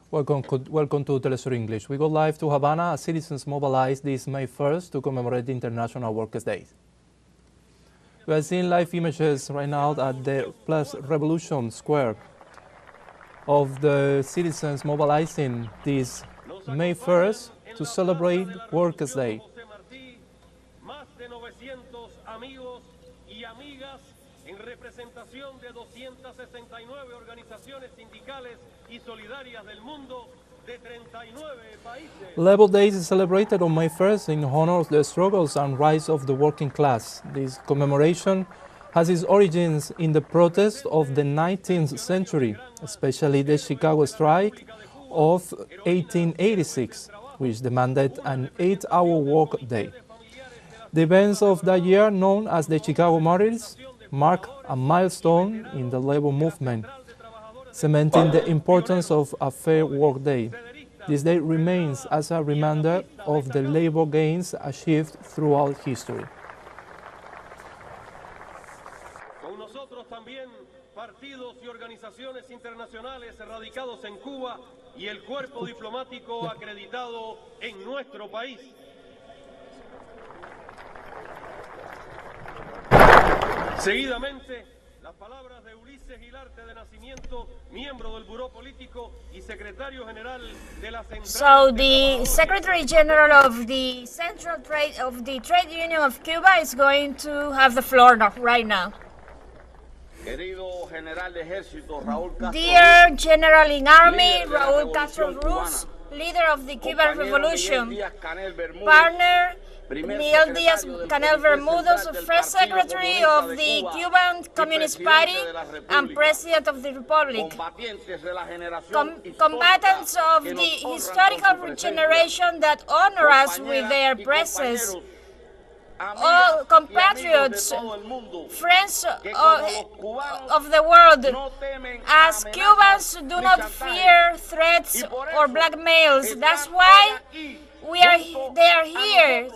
Welcome to TeleSUR English. We go live to Havana as citizens mobilized this May 1st to commemorate the International Workers' Day. We are seeing live images right now at the Place Revolution Square of the citizens mobilizing this May 1st to celebrate Workers' Day. En representación de 269 organizaciones sindicales y solidarias del mundo de 39 países. Labor Day is celebrated on May 1st in honor of the struggles and rise of the working class. This commemoration has its origins in the protests of the 19th century, especially the Chicago strike of 1886, which demanded an 8-hour work day. The events of that year, known as the Chicago Martyrs, mark a milestone in the labor movement, cementing the importance of a fair work day. This day remains as a reminder of the labor gains achieved throughout history. Con nosotros también partidos y organizaciones internacionales radicados en Cuba y el cuerpo diplomático acreditado en nuestro país. Seguidamente, las palabras de Ulises Gilarte de Nacimiento, miembro del Buró Político y secretario general de la Central. So the Secretary General of the Trade Union of Cuba is going to have the floor right now. Querido General de Ejército Raúl Castro Dear General in Army Raúl Castro Ruz, leader of the Cuban Revolution, partner Miguel Díaz-Canel Bermúdez, First Secretary of the Cuban Communist Party and President of the Republic, combatants of the historical generation that honor us with their presence, all compatriots, friends of the world, as Cubans do not fear threats or blackmails. That's why they are here,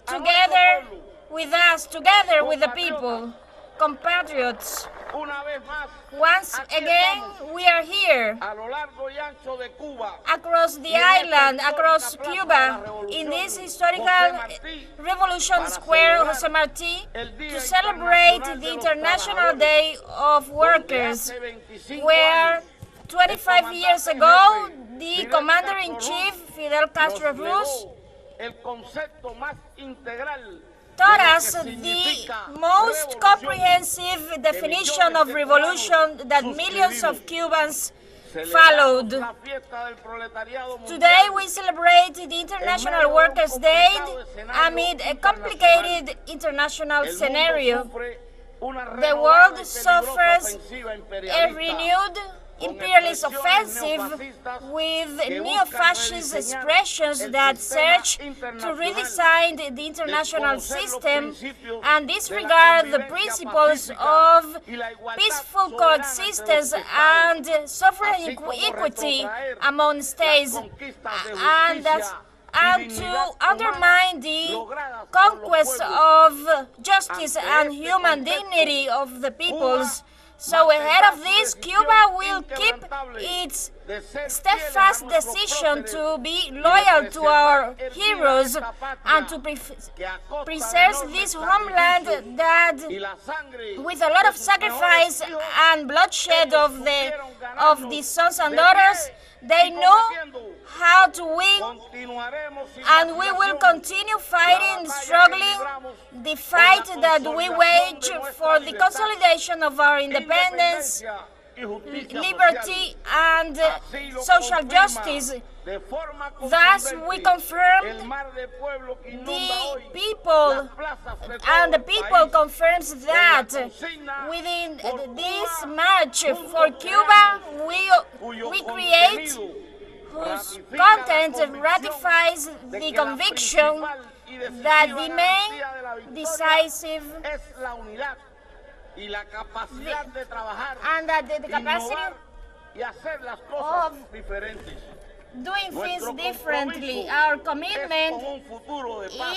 together with us, together with the people, compatriots. Once again, we are here, across the island, across Cuba, in this historical Revolution Square, Jose Marti, to celebrate the International Day of Workers, where 25 years ago, the Commander-in-Chief, Fidel Castro Ruz, taught us the most comprehensive definition of revolution that millions of Cubans followed. Today we celebrate the International Workers' Day amid a complicated international scenario. The world suffers a renewed imperialist offensive with neo-fascist expressions that search to redesign the international system and disregard the principles of peaceful coexistence and sovereign equity among states, and to undermine the conquest of justice and human dignity of the peoples. So ahead of this, Cuba will keep its steadfast decision to be loyal to our heroes and to preserve this homeland that, with a lot of sacrifice and bloodshed of the sons and daughters, they know how to win, and we will continue fighting, struggling, the fight that we wage for the consolidation of our independence, liberty, and social justice. Thus, we confirm the people confirms that within this march for Cuba, we create whose content ratifies the conviction that the main decisive and that the capacity of doing things differently. Our commitment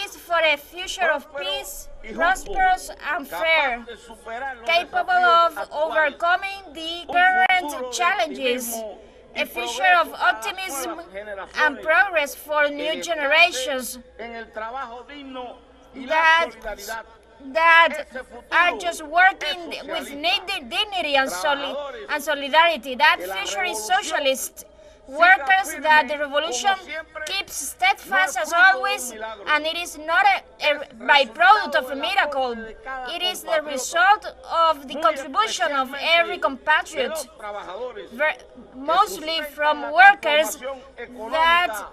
is for a future of peace, prosperous and fair, capable of overcoming the current challenges a future of optimism and progress for new generations that are just working with dignity and solidarity. That future is socialist. Workers that the revolution keeps steadfast as always, and it is not a byproduct of a miracle. It is the result of the contribution of every compatriot, mostly from workers that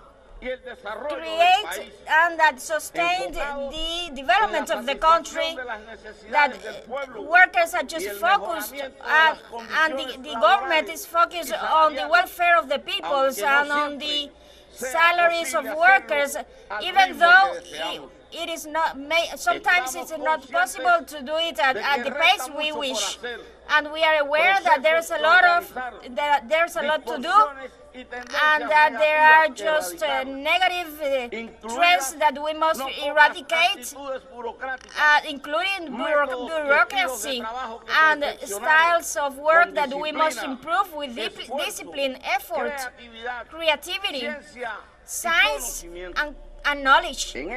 create and that sustain the development of the country, that workers are just focused and the government is focused on the welfare of the peoples and on the salaries of workers, even though it is not sometimes it's not possible to do it at the pace we wish, and we are aware that there's a lot to do, and that there are just negative trends that we must eradicate, including bureaucracy and styles of work that we must improve with discipline, effort, creativity, science, and knowledge. In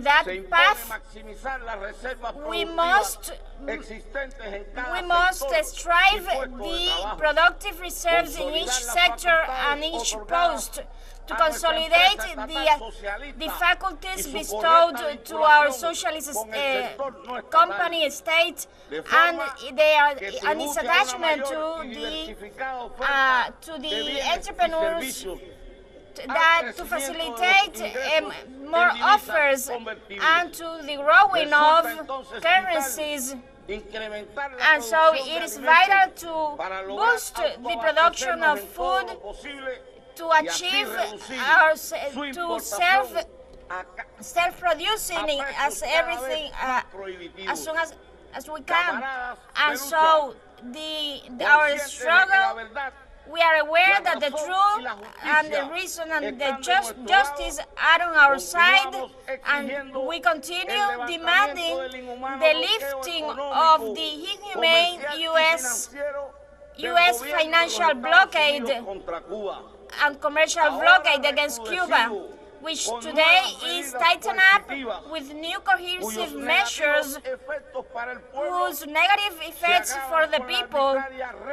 that path, we must strive the productive reserves in each sector and each post to consolidate the faculties bestowed to our socialist company state and its attachment to the entrepreneurs, that to facilitate more offers and to the growing of currencies. And so it is vital to boost the production of food, to achieve our self-producing as everything as soon as we can. And so our struggle, we are aware that the truth and the reason and the justice are on our side, and we continue demanding the lifting of the inhumane U.S. financial blockade and commercial blockade against Cuba, which today is tightened up with new cohesive measures whose negative effects for the people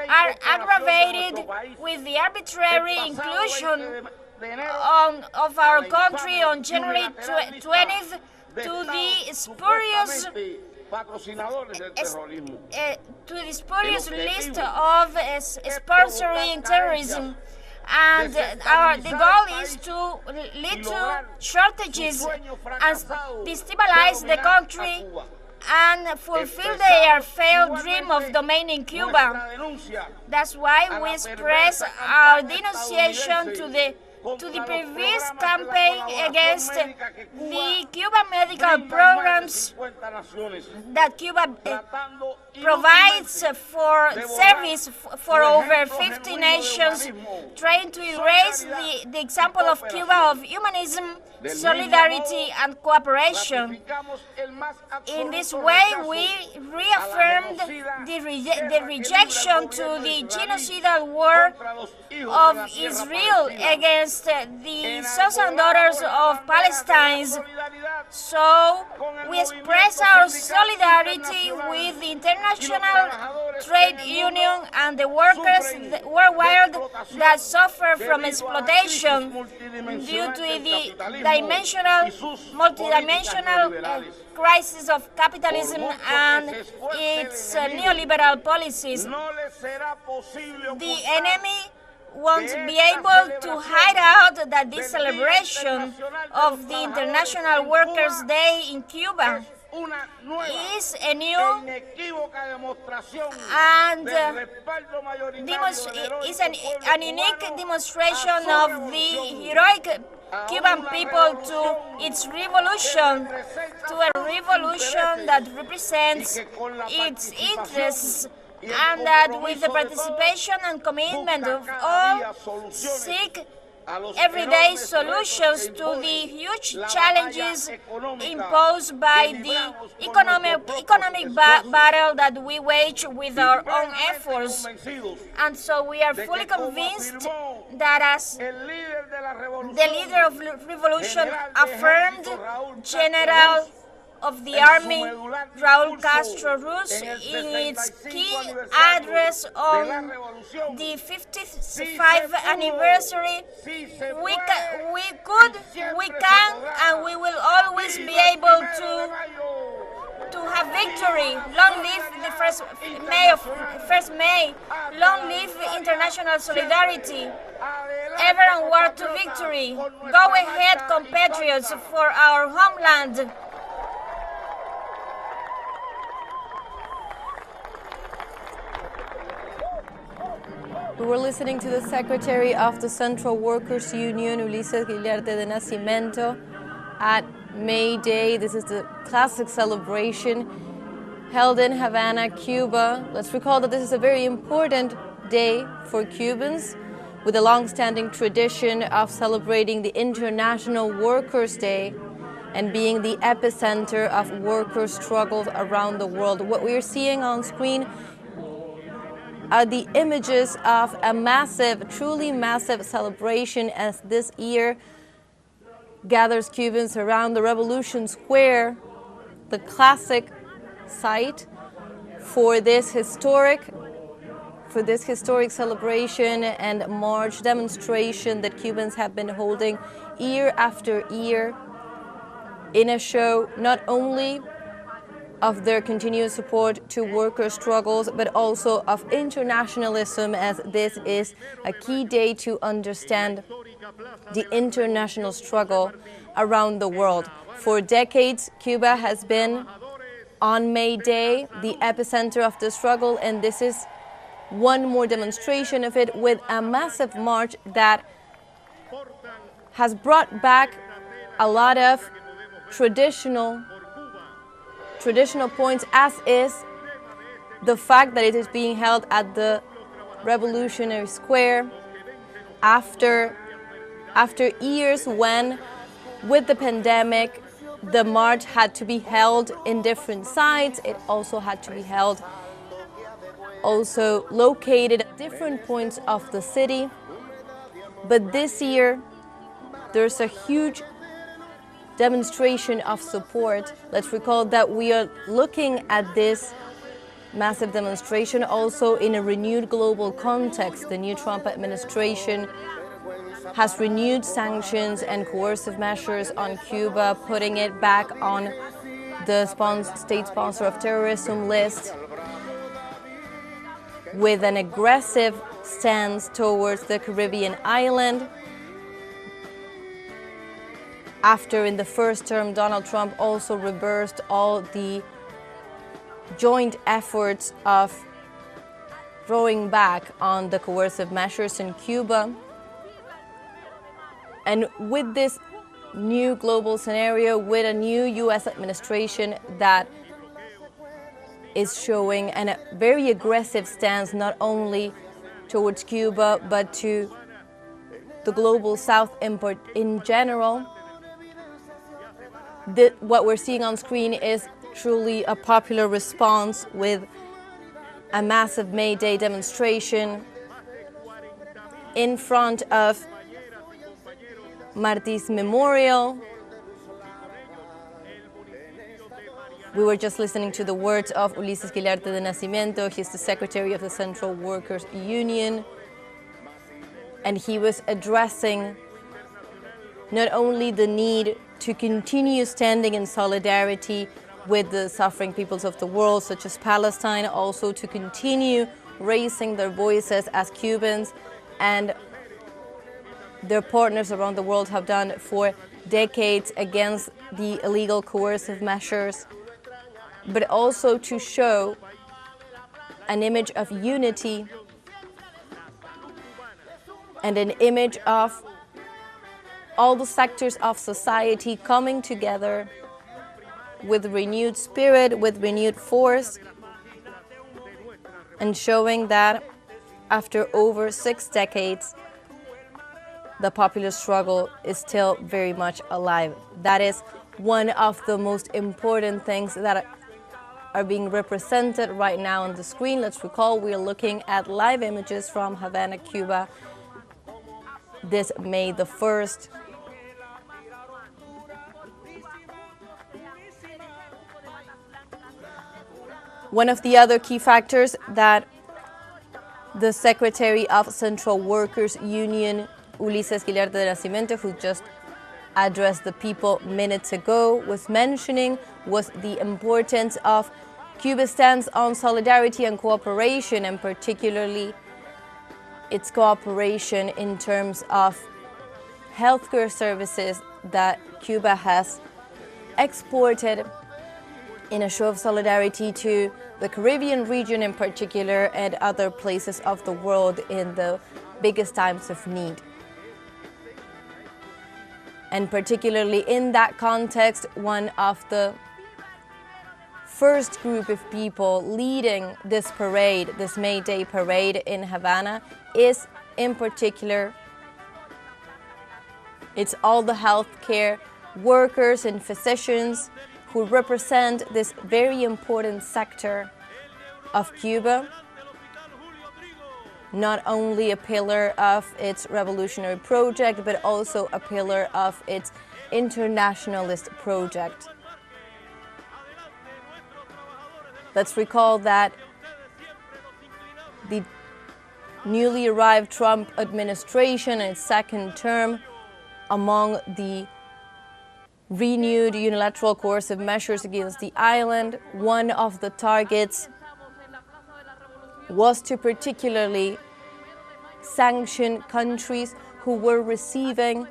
are aggravated with the arbitrary inclusion of our country on January 20th to the spurious list of sponsoring terrorism. And the goal is to lead to shortages and destabilize the country and fulfill their failed dream of domaining Cuba. That's why we express our denunciation to the previous campaign against the Cuban medical programs that Cuba provides for service for over 50 nations, trying to erase the example of Cuba of humanism, solidarity, and cooperation. In this way, we reaffirmed the rejection to the genocidal war of Israel against the sons and daughters of Palestine. So we express our solidarity with the International Trade Union and the workers worldwide that suffer from exploitation due to the multidimensional crisis of capitalism and its neoliberal policies. The enemy won't be able to hide out that this celebration of the International Workers' Day in Cuba is a new and is an unique demonstration of the heroic Cuban people to its revolution, to a revolution that represents its interests, and that with the participation and commitment of all seek everyday solutions to the huge challenges imposed by the economic battle that we wage with our own efforts. And so we are fully convinced that as the leader of the revolution affirmed, General of the Army, Raúl Castro Ruz, in its key address on the 55th anniversary, we can, and we will always be able to have victory. Long live the 1st May. Long live international solidarity. Ever onward to victory. Go ahead, compatriots, for our homeland. We were listening to the Secretary of the Central Workers Union, Ulises Guillarte de Nacimiento, at May Day. This is the classic celebration held in Havana, Cuba. Let's recall that this is a very important day for Cubans, with a long-standing tradition of celebrating the International Workers' Day and being the epicenter of worker struggles around the world. What we are seeing on screen are the images of a massive, truly massive celebration as this year gathers Cubans around the Revolution Square, the classic site for this historic celebration and march demonstration that Cubans have been holding year after year in a show not only of their continued support to worker struggles, but also of internationalism, as this is a key day to understand the international struggle around the world. For decades, Cuba has been on May Day the epicenter of the struggle, and this is one more demonstration of it, with a massive march that has brought back a lot of traditional points, as is the fact that it is being held at the Revolutionary Square after years when, with the pandemic, the march had to be held in different sites. It also had to be held also located at different points of the city. But this year, there's a huge demonstration of support. Let's recall that we are looking at this massive demonstration also in a renewed global context. The new Trump administration has renewed sanctions and coercive measures on Cuba, putting it back on the state sponsor of terrorism list, with an aggressive stance towards the Caribbean island. After, in the first term, Donald Trump also reversed all the joint efforts of throwing back on the coercive measures in Cuba. And with this new global scenario, with a new U.S. administration that is showing a very aggressive stance, not only towards Cuba, but to the global South in general, what we're seeing on screen is truly a popular response, with a massive May Day demonstration in front of Martí's Memorial. We were just listening to the words of Ulises Guillarte de Nacimiento. He's the Secretary of the Central Workers Union, and he was addressing not only the need to continue standing in solidarity with the suffering peoples of the world, such as Palestine, also to continue raising their voices as Cubans and their partners around the world have done for decades against the illegal coercive measures, but also to show an image of unity and an image of all the sectors of society coming together with renewed spirit, with renewed force, and showing that after over 6 decades, the popular struggle is still very much alive. That is one of the most important things that are being represented right now on the screen. Let's recall we are looking at live images from Havana, Cuba, this May the 1st. One of the other key factors that the Secretary of Central Workers Union, Ulises Guilarte de Nacimiento, who just addressed the people minutes ago, was mentioning was the importance of Cuba's stance on solidarity and cooperation, and particularly its cooperation in terms of healthcare services that Cuba has exported in a show of solidarity to the Caribbean region in particular and other places of the world in the biggest times of need. And particularly in that context, one of the first group of people leading this parade, this May Day parade in Havana, is in particular, it's all the healthcare workers and physicians who represent this very important sector of Cuba, not only a pillar of its revolutionary project, but also a pillar of its internationalist project. Let's recall that the newly arrived Trump administration in its second term, among the renewed unilateral coercive measures against the island, one of the targets was to particularly sanction countries who were receiving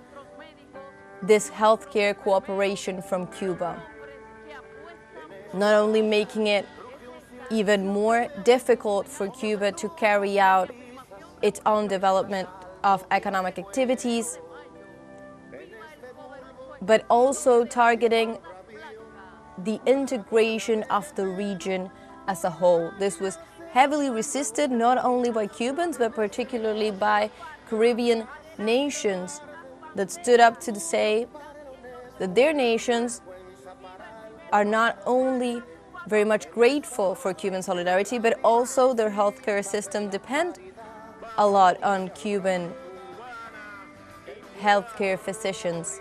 this healthcare cooperation from Cuba, not only making it even more difficult for Cuba to carry out its own development of economic activities, but also targeting the integration of the region as a whole. This was heavily resisted not only by Cubans, but particularly by Caribbean nations that stood up to say that their nations are not only very much grateful for Cuban solidarity, but also their healthcare system depend a lot on Cuban healthcare physicians,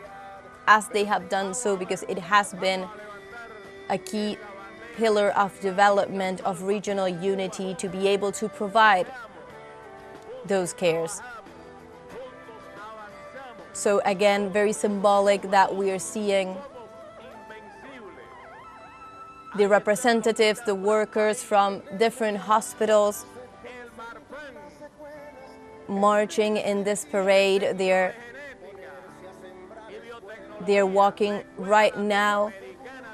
as they have done so because it has been a key pillar of development of regional unity to be able to provide those cares. So again, very symbolic that we are seeing the representatives, the workers from different hospitals marching in this parade. They're walking right now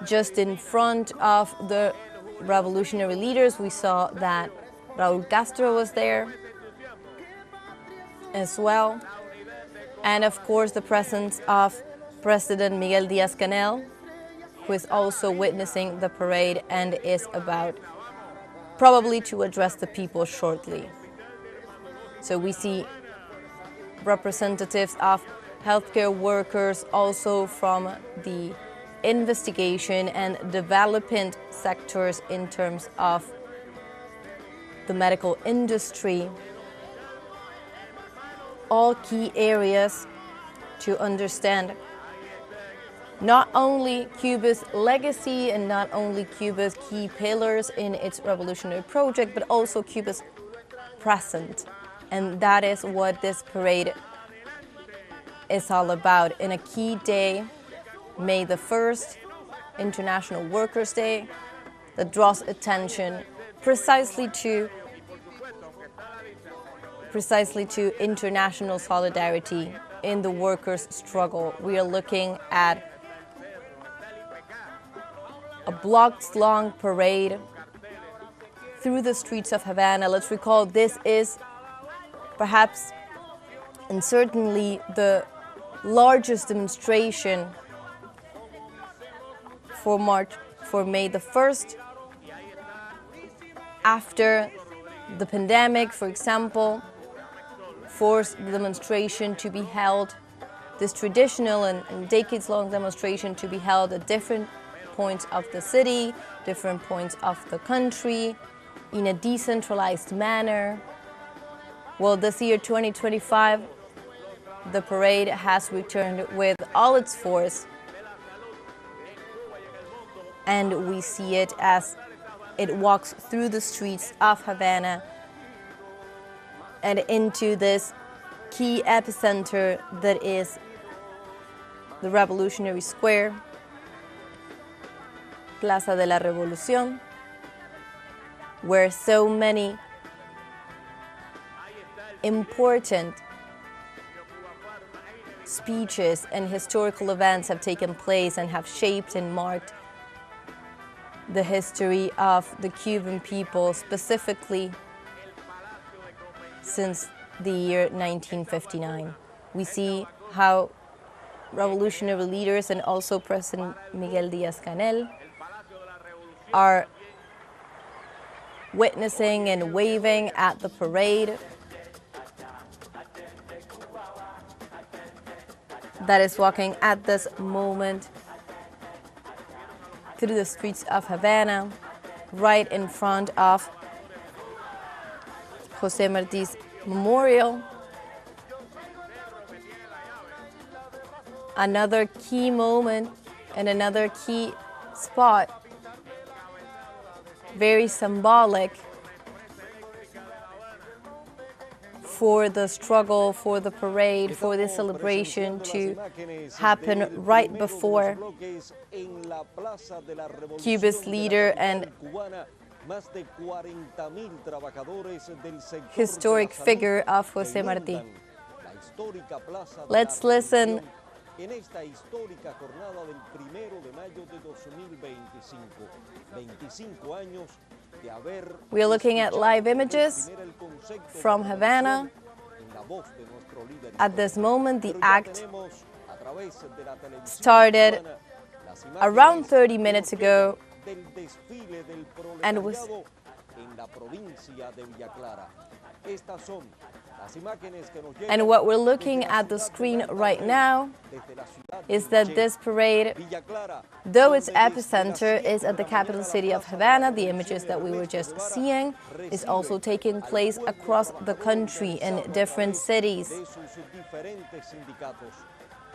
just in front of the revolutionary leaders. We saw that Raúl Castro was there as well. And of course, the presence of President Miguel Díaz-Canel, who is also witnessing the parade and is about probably to address the people shortly. So we see representatives of healthcare workers, also from the investigation and development sectors in terms of the medical industry, all key areas to understand not only Cuba's legacy and not only Cuba's key pillars in its revolutionary project, but also Cuba's present. And that is what this parade is all about. In a key day, May the 1st, International Workers' Day, that draws attention precisely to international solidarity in the workers' struggle. We are looking at a blocks-long parade through the streets of Havana. Let's recall this is perhaps and certainly the largest demonstration for May the 1st after the pandemic, for example, forced the demonstration to be held, this traditional and decades-long demonstration to be held at different points of the city, different points of the country, in a decentralized manner. Well, this year, 2025, the parade has returned with all its force, and we see it as it walks through the streets of Havana and into this key epicenter that is the Revolutionary Square, Plaza de la Revolución, where so many important speeches and historical events have taken place and have shaped and marked the history of the Cuban people, specifically since the year 1959. We see how revolutionary leaders and also President Miguel Díaz-Canel are witnessing and waving at the parade that is walking at this moment through the streets of Havana, right in front of José Martí's memorial. Another key moment and another key spot, very symbolic for the struggle, for the parade, for the celebration to happen right before Cuba's leader and historic figure of José Martí. Let's listen en esta histórica jornada del 1 de mayo de 2025. 25 años de haber... We are looking at live images from Havana. At this moment, the act started around 30 minutes ago and was... And what we're looking at the screen right now is that this parade, though its epicenter is at the capital city of Havana, the images that we were just seeing, is also taking place across the country in different cities.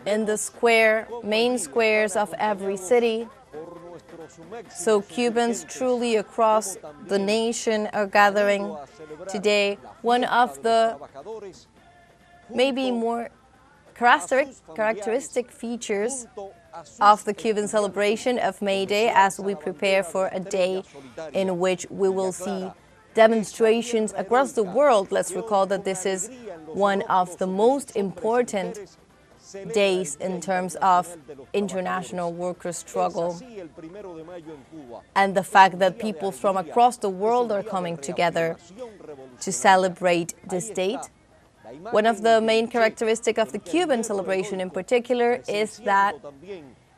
In the square, main squares of every city. So Cubans truly across the nation are gathering today. One of the maybe more characteristic features of the Cuban celebration of May Day, as we prepare for a day in which we will see demonstrations across the world. Let's recall that this is one of the most important days in terms of international workers' struggle, and the fact that people from across the world are coming together to celebrate this date. One of the main characteristics of the Cuban celebration in particular is that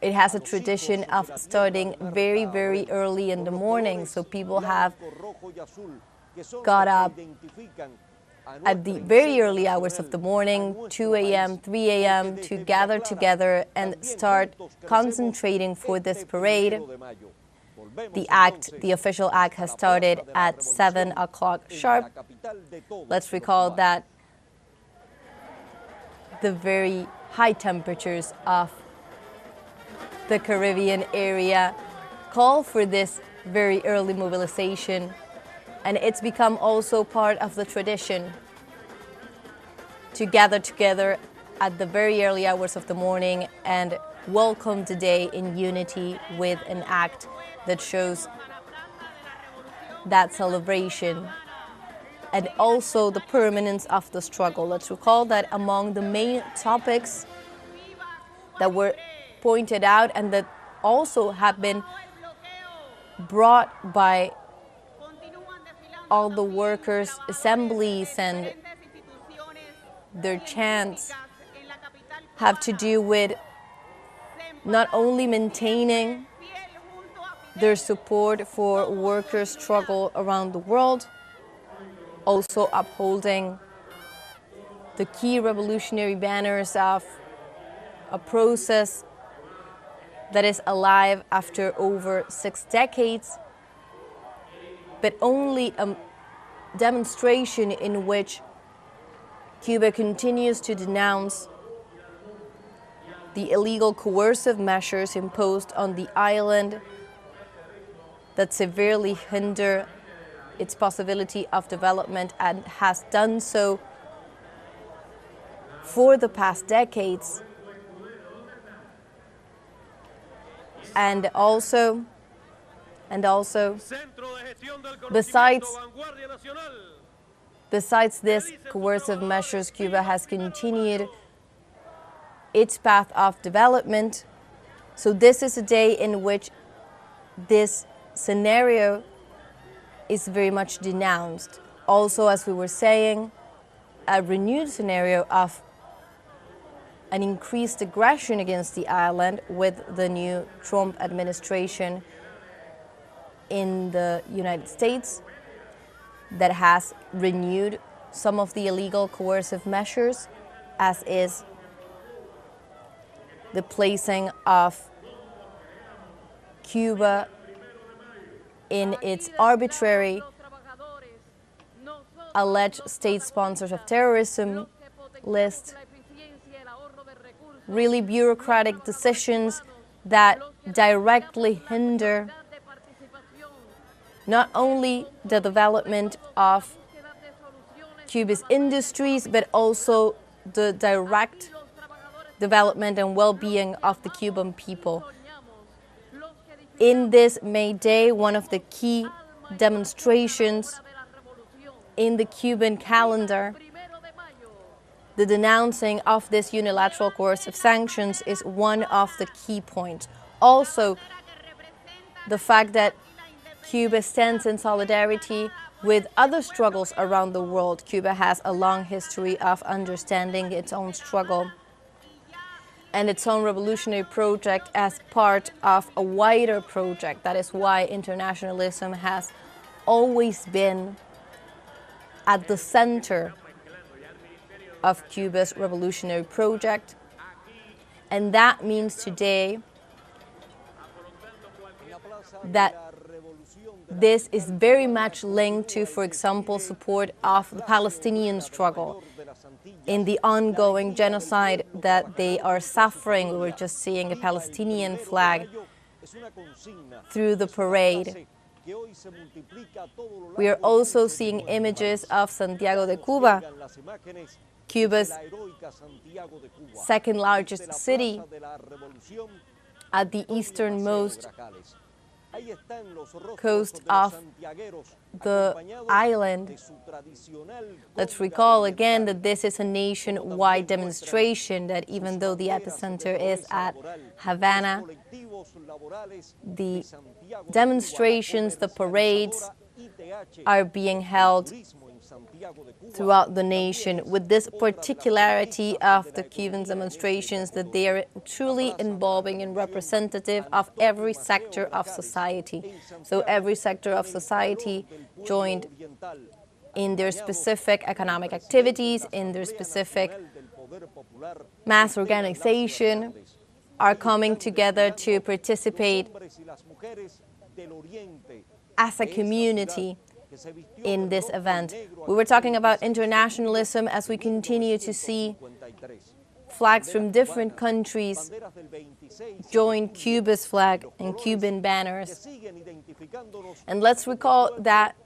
it has a tradition of starting very, very early in the morning, so people have got up at the very early hours of the morning, 2 a.m., 3 a.m., to gather together and start concentrating for this parade. The official act has started at 7 o'clock sharp. Let's recall that the very high temperatures of the Caribbean area call for this very early mobilization. And it's become also part of the tradition to gather together at the very early hours of the morning and welcome the day in unity with an act that shows that celebration and also the permanence of the struggle. Let's recall that among the main topics that were pointed out and that also have been brought by all the workers' assemblies and their chants have to do with not only maintaining their support for workers' struggle around the world, also upholding the key revolutionary banners of a process that is alive after over 6 decades, but only a demonstration in which Cuba continues to denounce the illegal coercive measures imposed on the island that severely hinder its possibility of development and has done so for the past decades. And also, besides this coercive measures, Cuba has continued its path of development. So this is a day in which this scenario is very much denounced. Also, as we were saying, a renewed scenario of an increased aggression against the island with the new Trump administration in the United States that has renewed some of the illegal coercive measures, as is the placing of Cuba in its arbitrary alleged state sponsors of terrorism list. Really bureaucratic decisions that directly hinder not only the development of Cuba's industries, but also the direct development and well-being of the Cuban people. In this May Day, one of the key demonstrations in the Cuban calendar, the denouncing of this unilateral coercive sanctions is one of the key points. Also, the fact that Cuba stands in solidarity with other struggles around the world. Cuba has a long history of understanding its own struggle and its own revolutionary project as part of a wider project. That is why internationalism has always been at the center of Cuba's revolutionary project. And that means today that this is very much linked to, for example, support of the Palestinian struggle in the ongoing genocide that they are suffering. We were just seeing a Palestinian flag through the parade. We are also seeing images of Santiago de Cuba, Cuba's second largest city at the easternmost coast of the island. Let's recall again that this is a nationwide demonstration, that even though the epicenter is at Havana, the demonstrations, the parades are being held throughout the nation, with this particularity of the Cuban demonstrations that they are truly involving and representative of every sector of society. So every sector of society joined in their specific economic activities, in their specific mass organization, are coming together to participate as a community in this event. We were talking about internationalism as we continue to see flags from different countries join Cuba's flag and Cuban banners. And let's recall that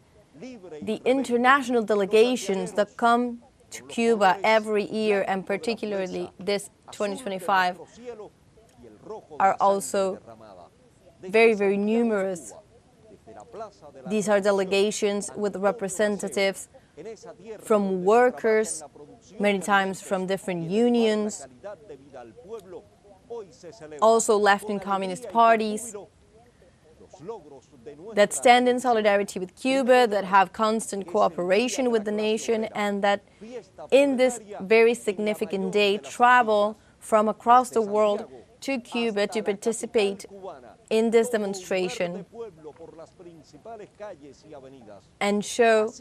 the international delegations that come to Cuba every year, and particularly this 2025, are also very, very numerous. These are delegations with representatives from workers, many times from different unions, also left and communist parties, that stand in solidarity with Cuba, that have constant cooperation with the nation, and that in this very significant day travel from across the world to Cuba to participate in this demonstration and show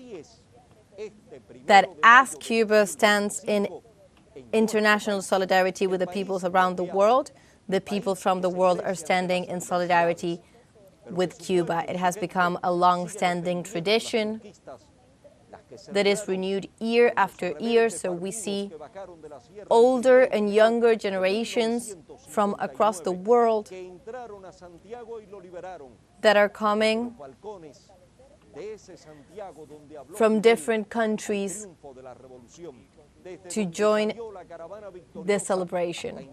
that as Cuba stands in international solidarity with the peoples around the world, the people from the world are standing in solidarity with Cuba. It has become a long-standing tradition that is renewed year after year, so we see older and younger generations from across the world that are coming from different countries to join this celebration.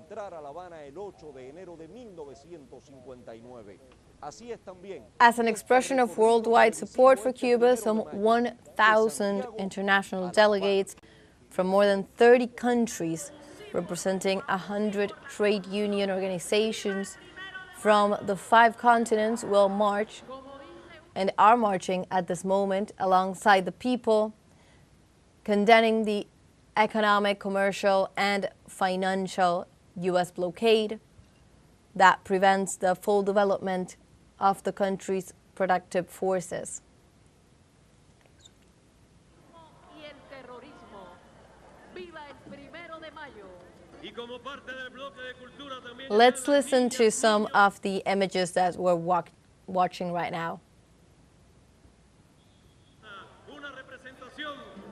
As an expression of worldwide support for Cuba, some 1,000 international delegates from more than 30 countries, representing 100 trade union organizations from the 5 continents, will march and are marching at this moment alongside the people, condemning the economic, commercial, and financial U.S. blockade that prevents the full development of the country's productive forces. Let's listen to some of the images that we're watching right now.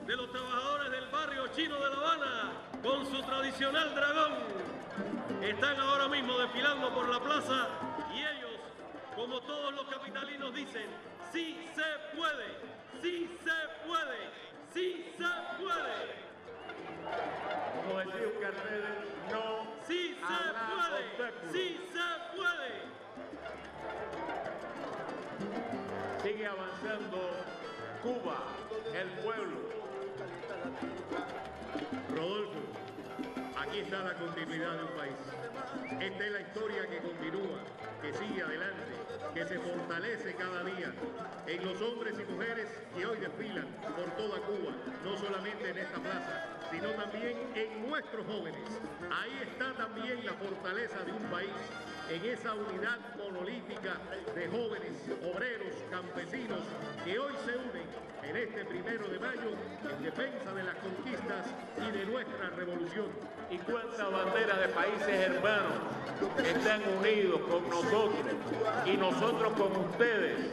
De los trabajadores del barrio chino de La Habana con su tradicional dragón están ahora mismo desfilando por la plaza y ellos, como todos los capitalinos, dicen: sí se puede, sí se puede, sí se puede. Como decía un cartel, no, sí se puede, sí se puede. Sigue avanzando Cuba, el pueblo. Rodolfo, aquí está la continuidad de un país. Esta es la historia que continúa, que sigue adelante, que se fortalece cada día en los hombres y mujeres que hoy desfilan por toda Cuba, no solamente en esta plaza, sino también en nuestros jóvenes. Ahí está también la fortaleza de un país, en esa unidad monolítica de jóvenes, obreros, campesinos, que hoy se unen en este 1 de mayo en defensa de las conquistas y de nuestra revolución. Y cuántas banderas de países hermanos están unidos con nosotros y nosotros con ustedes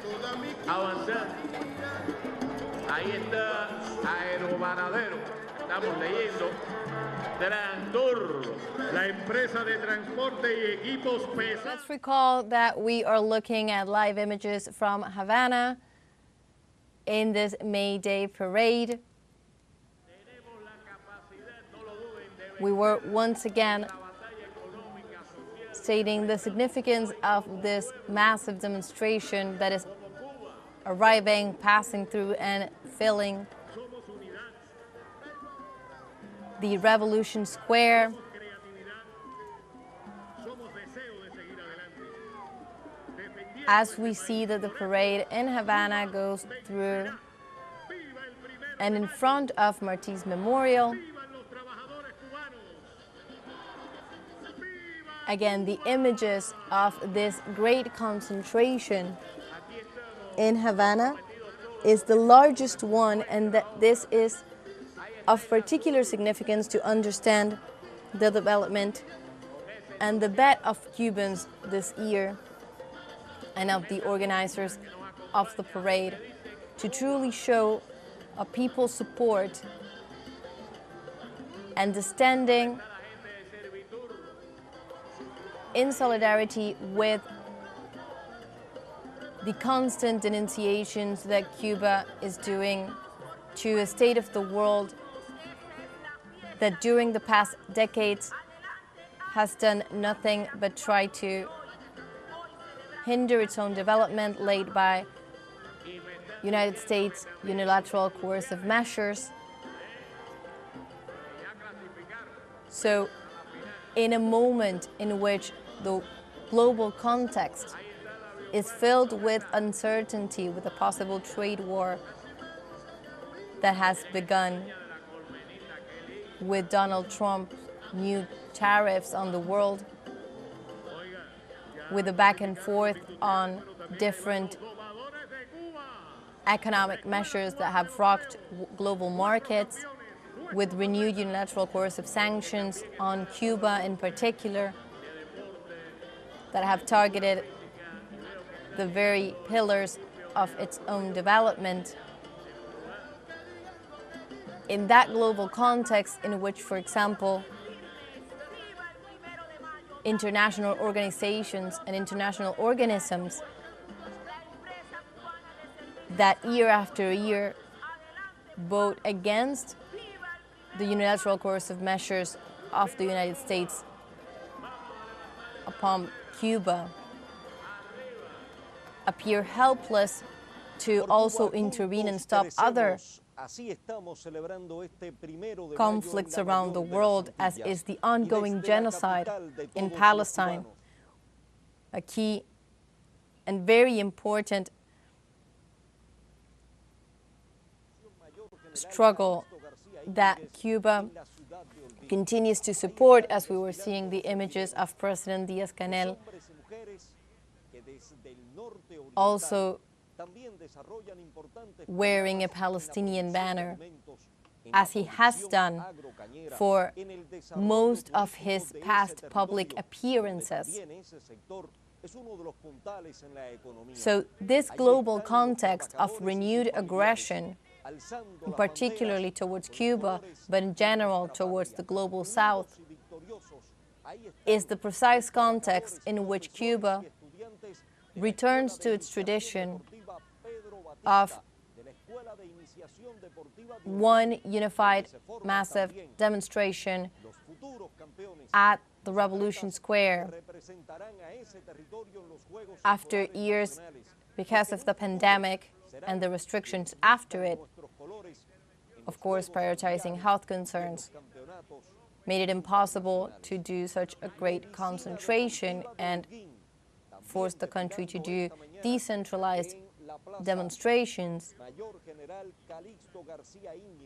avanzando. Ahí está Aerovaradero, estamos leyendo. Trantor, la empresa de transporte y equipos pesados. Let's recall that we are looking at live images from Havana in this May Day parade. We were once again stating the significance of this massive demonstration that is arriving, passing through, and filling the Revolution Square. As we see that the parade in Havana goes through and in front of Martí's Memorial. Again, the images of this great concentration in Havana is the largest one, and that this is of particular significance to understand the development and the bet of Cubans this year and of the organizers of the parade to truly show a people's support and the standing in solidarity with the constant denunciations that Cuba is doing to a state of the world that during the past decades has done nothing but try to hinder its own development, led by United States unilateral coercive measures. So, in a moment in which the global context is filled with uncertainty, with a possible trade war that has begun with Donald Trump's new tariffs on the world, with a back and forth on different economic measures that have rocked global markets, with renewed unilateral coercive sanctions on Cuba in particular, that have targeted the very pillars of its own development. In that global context in which, for example, international organizations and international organisms that year after year vote against the unilateral coercive measures of the United States upon Cuba appear helpless to also intervene and stop other conflicts around the world, as is the ongoing genocide in Palestine, a key and very important struggle that Cuba continues to support, as we were seeing the images of President Díaz-Canel also wearing a Palestinian banner, as he has done for most of his past public appearances. So this global context of renewed aggression, particularly towards Cuba, but in general towards the global South, is the precise context in which Cuba returns to its tradition of one unified massive demonstration at the Revolution Square after years, because of the pandemic and the restrictions after it, of course prioritizing health concerns, made it impossible to do such a great concentration and forced the country to do decentralized demonstrations.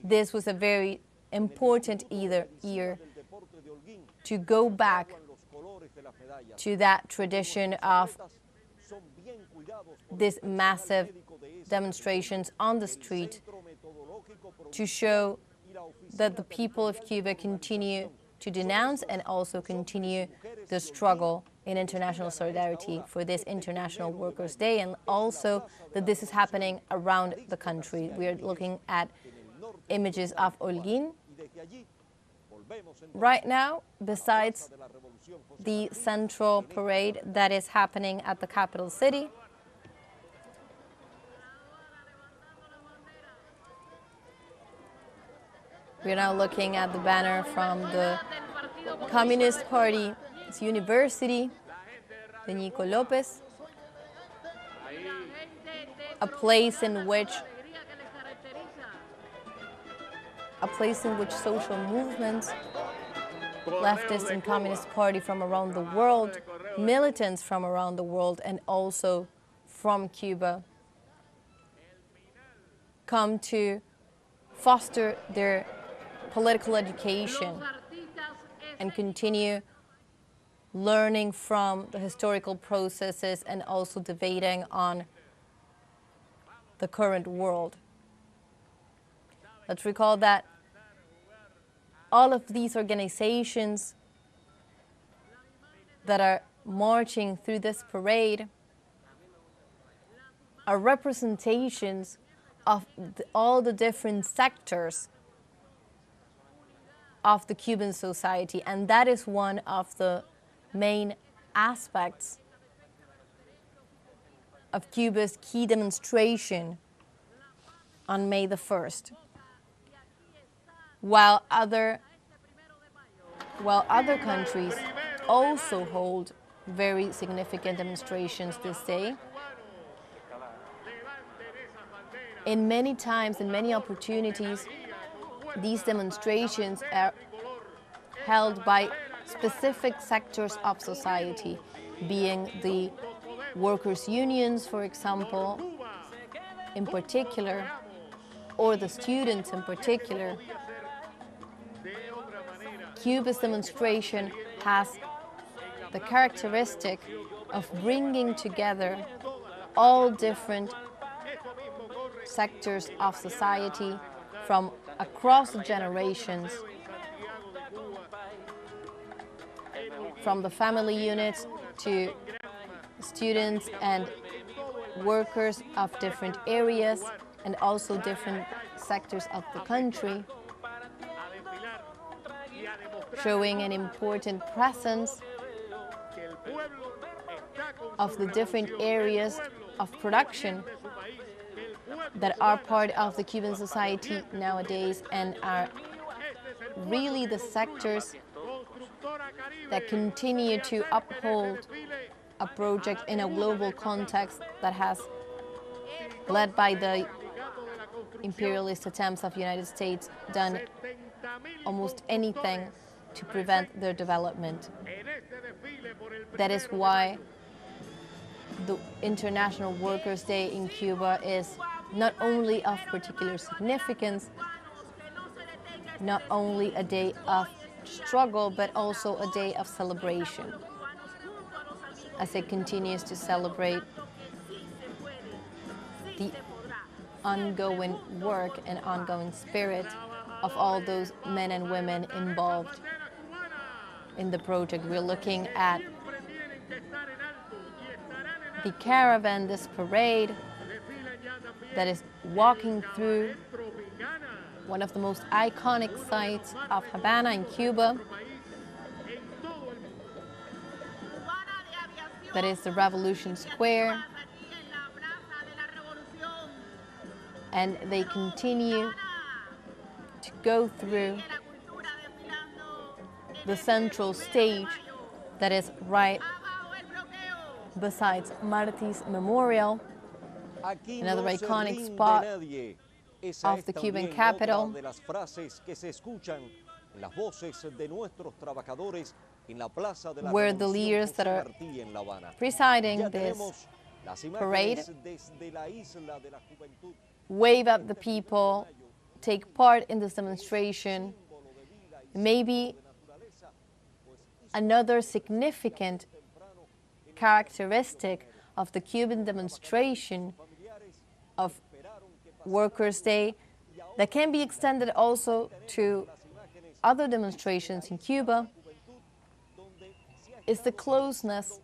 This was a very important year to go back to that tradition of these massive demonstrations on the street, to show that the people of Cuba continue to denounce and also continue the struggle in international solidarity for this International Workers' Day, and also that this is happening around the country. We are looking at images of Holguín right now, besides the central parade that is happening at the capital city. We're now looking at the banner from the Communist Party's university, the Nico Lopez, a place in which social movements, leftist and communist party from around the world, militants from around the world and also from Cuba, come to foster their political education and continue learning from the historical processes and also debating on the current world. Let's recall that all of these organizations that are marching through this parade are representations of all the different sectors of the Cuban society, and that is one of the main aspects of Cuba's key demonstration on May the 1st. While other countries also hold very significant demonstrations this day, in many times, in many opportunities, these demonstrations are held by specific sectors of society, being the workers' unions, for example, in particular, or the students in particular. Cuba's demonstration has the characteristic of bringing together all different sectors of society from across the generations, from the family units to students and workers of different areas and also different sectors of the country, showing an important presence of the different areas of production that are part of the Cuban society nowadays and are really the sectors that continue to uphold a project in a global context that has led by the imperialist attempts of the United States done almost anything to prevent their development. That is why the International Workers' Day in Cuba is not only of particular significance, not only a day of struggle, but also a day of celebration, as it continues to celebrate the ongoing work and ongoing spirit of all those men and women involved in the project. We're looking at the caravan, this parade that is walking through one of the most iconic sites of Havana in Cuba. That is the Revolution Square. And they continue to go through the central stage that is right besides Marti's Memorial, another iconic spot of the Cuban capital, where the leaders that are presiding this parade wave at the people, take part in this demonstration. Maybe another significant characteristic of the Cuban demonstration of Workers' Day that can be extended also to other demonstrations in Cuba is the closeness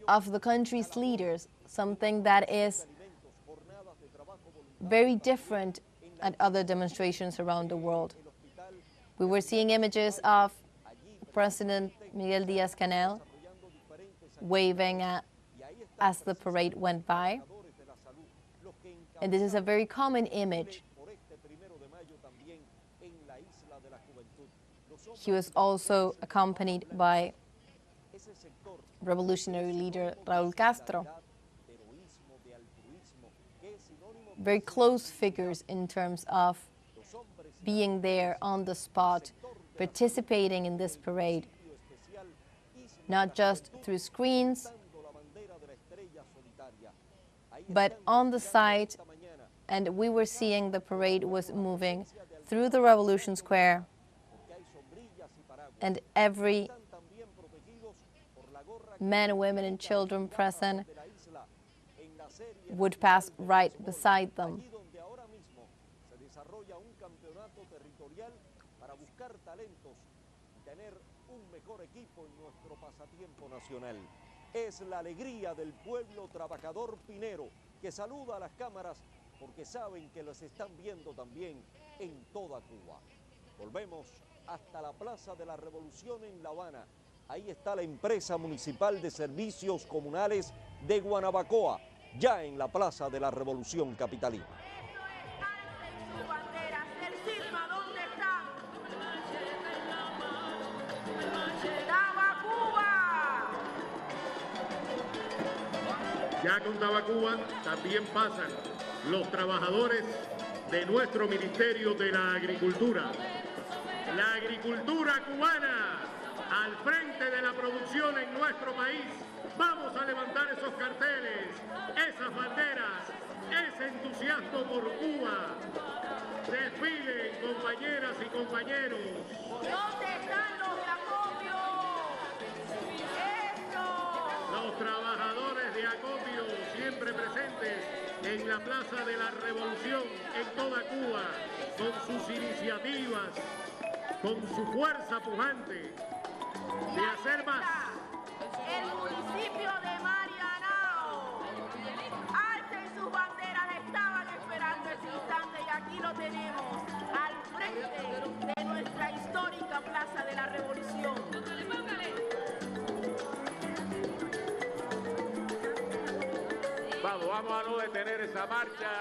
of the country's leaders, something that is very different at other demonstrations around the world. We were seeing images of President Miguel Díaz-Canel waving as the parade went by. And this is a very common image. He was also accompanied by revolutionary leader Raúl Castro. Very close figures in terms of being there on the spot, participating in this parade, not just through screens, but on the site. And we were seeing the parade was moving through the Revolution Square, and every men, women, and children present would pass right beside them. Es la alegría del pueblo trabajador pinero que saluda a las cámaras porque saben que los están viendo también en toda Cuba. Volvemos hasta la Plaza de la Revolución en La Habana. Ahí está la empresa municipal de servicios comunales de Guanabacoa, ya en la Plaza de la Revolución capitalina. Ya con Tabacuba también pasan los trabajadores de nuestro Ministerio de la Agricultura. La agricultura cubana al frente de la producción en nuestro país. Vamos a levantar esos carteles, esas banderas, ese entusiasmo por Cuba. Desfilen, compañeras y compañeros. ¿Dónde están los de acopio? ¡Eso! Los trabajadores de acopio siempre presentes en la Plaza de la Revolución en toda Cuba, con sus iniciativas, con su fuerza pujante de hacer más. El municipio de Marianao, alza y sus banderas estaban esperando este instante y aquí lo tenemos al frente de nuestra histórica Plaza de la Revolución. Vamos a no detener esa marcha.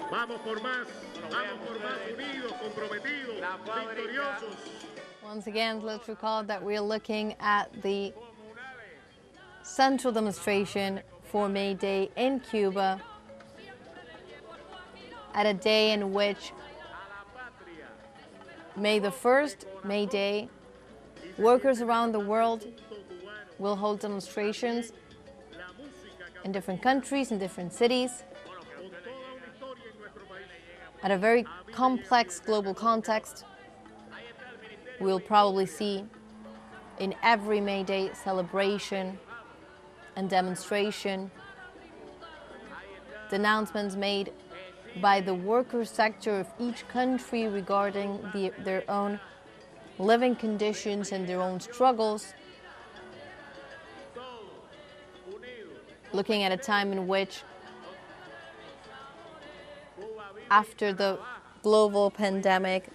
Vamos por más unidos, comprometidos, victoriosos. Once again, let's recall that we're looking at the central demonstration for May Day in Cuba, at a day in which May the 1st, May Day, workers around the world will hold demonstrations in different countries, in different cities, at a very complex global context. We'll probably see in every May Day celebration and demonstration denouncements made by the worker sector of each country regarding their own living conditions and their own struggles, looking at a time in which, after the global pandemic,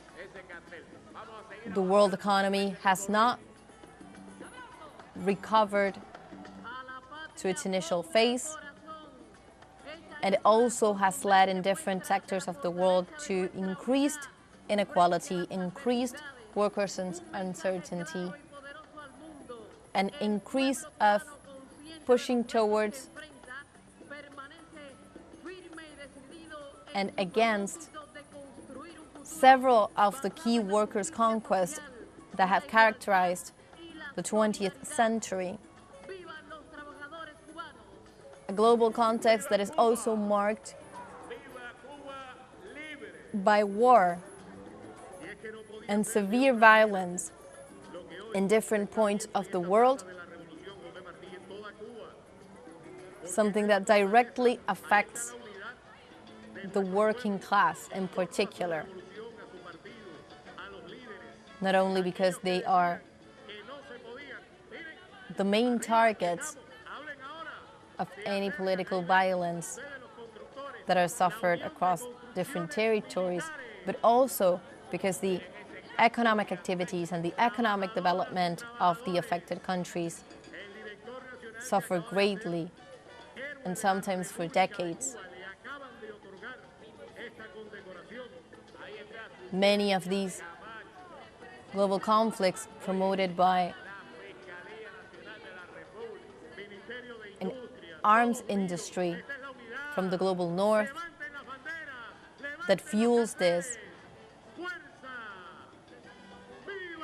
the world economy has not recovered to its initial phase, and it also has led in different sectors of the world to increased inequality, increased workers' uncertainty, an increase of pushing towards and against several of the key workers' conquests that have characterized the 20th century. A global context that is also marked by war and severe violence in different points of the world, something that directly affects the working class in particular, not only because they are the main targets of any political violence that are suffered across different territories, but also because the economic activities and the economic development of the affected countries suffer greatly, and sometimes for decades. Many of these global conflicts promoted by an arms industry from the global north that fuels this,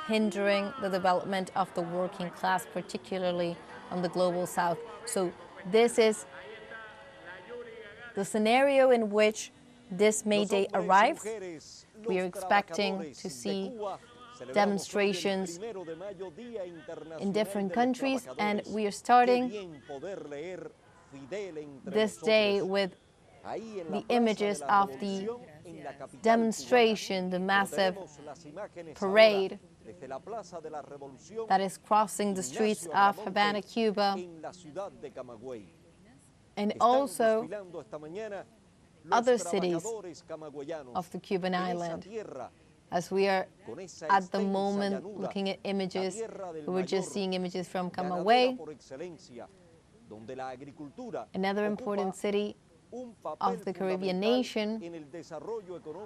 hindering the development of the working class, particularly on the global south. So this is the scenario in which this May Day arrives. We are expecting to see demonstrations in different countries, and we are starting this day with the images of the demonstration, the massive parade that is crossing the streets of Havana, Cuba, and also other cities of the Cuban island. As we are at the moment looking at images, we were just seeing images from Camagüey, another important city of the Caribbean nation,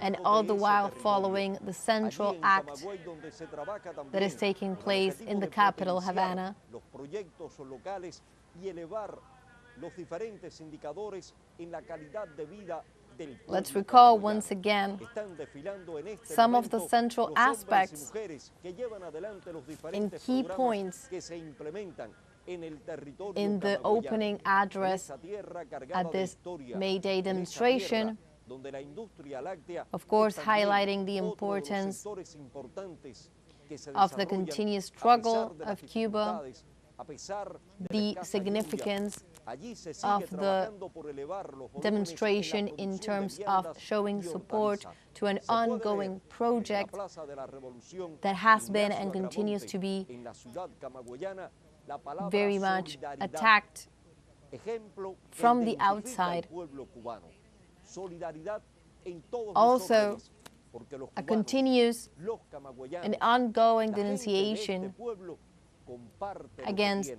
and all the while following the central act that is taking place in the capital, Havana. Let's recall once again some of the central aspects in key points in the opening address at this May Day demonstration, of course highlighting the importance of the continuous struggle of Cuba the significance of the demonstration in terms of showing support to an ongoing project that has been and continues to be very much attacked from the outside. Also, a continuous and ongoing denunciation against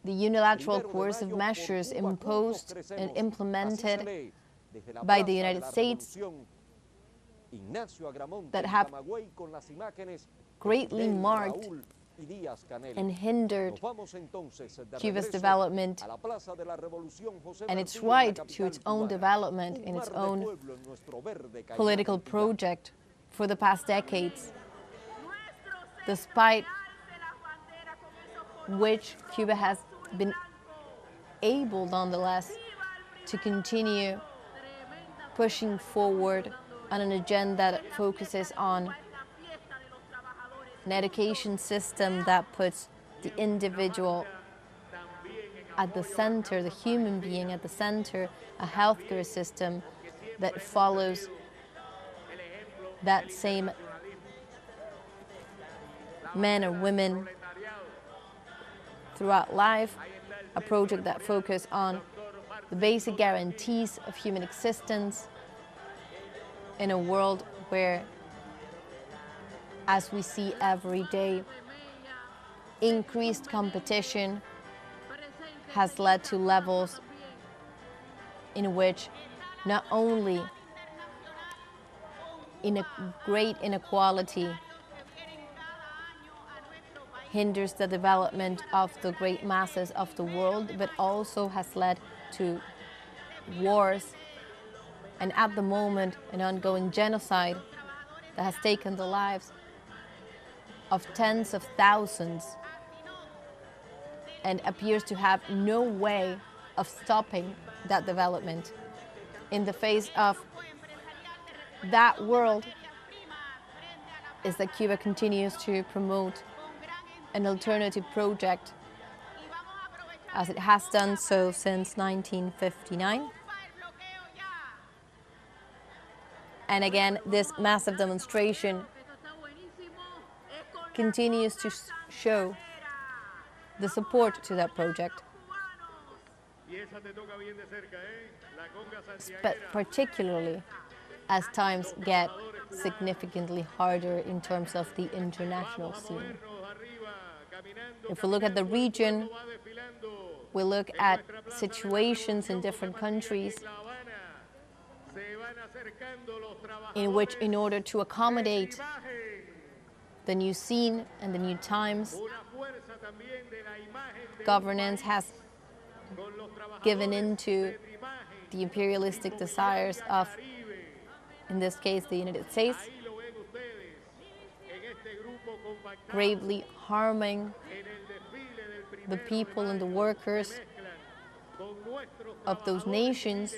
the unilateral coercive measures imposed and implemented by the United States that have greatly marked and hindered Cuba's development and its right to its own development and its own political project for the past decades, despite which Cuba has been able, nonetheless, to continue pushing forward on an agenda that focuses on an education system that puts the individual at the center, the human being at the center, a healthcare system that follows that same men and women throughout life, a project that focuses on the basic guarantees of human existence in a world where, as we see every day, increased competition has led to levels in which not only in a great inequality hinders the development of the great masses of the world, but also has led to wars and, at the moment, an ongoing genocide that has taken the lives of tens of thousands and appears to have no way of stopping that development. In the face of that world is that Cuba continues to promote an alternative project, as it has done so since 1959. And again, this massive demonstration continues to show the support to that project, but particularly as times get significantly harder in terms of the international scene. If we look at the region, we look at situations in different countries in which, in order to accommodate the new scene and the new times, governance has given into the imperialistic desires of, in this case, the United States, gravely harming the people and the workers of those nations.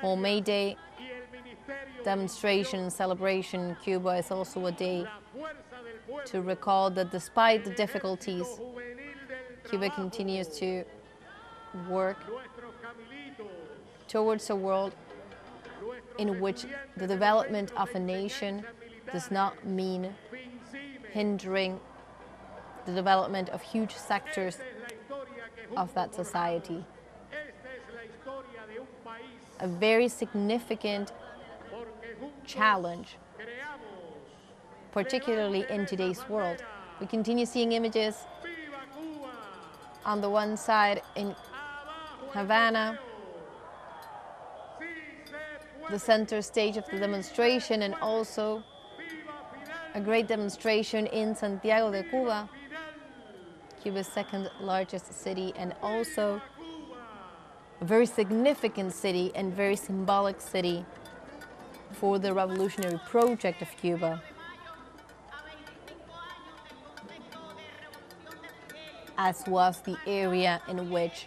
While May Day demonstration and celebration in Cuba is also a day to recall that despite the difficulties, Cuba continues to work towards a world in which the development of a nation does not mean hindering the development of huge sectors of that society. A very significant challenge, particularly in today's world. We continue seeing images on the one side in Havana, the center stage of the demonstration, and also a great demonstration in Santiago de Cuba, Cuba's second largest city, and also a very significant city and very symbolic city for the revolutionary project of Cuba, as was the area in which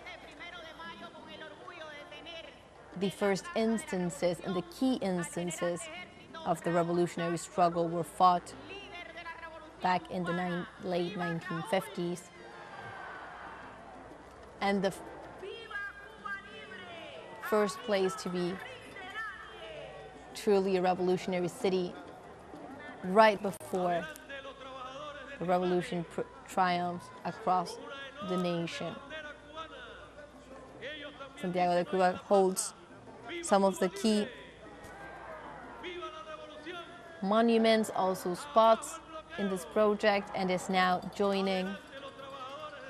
the first instances and the key instances of the revolutionary struggle were fought back in the late 1950s. And the first place to be truly a revolutionary city right before the revolution triumphs across the nation. Santiago de Cuba holds some of the key monuments, also spots in this project, and is now joining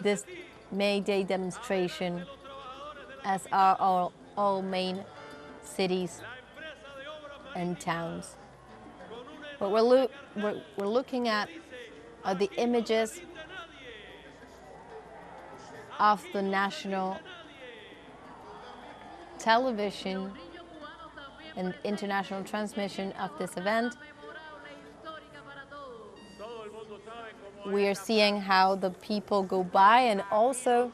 this May Day demonstration, as are all main cities and towns. What we're looking at are the images of the national television and international transmission of this event. We are seeing how the people go by, and also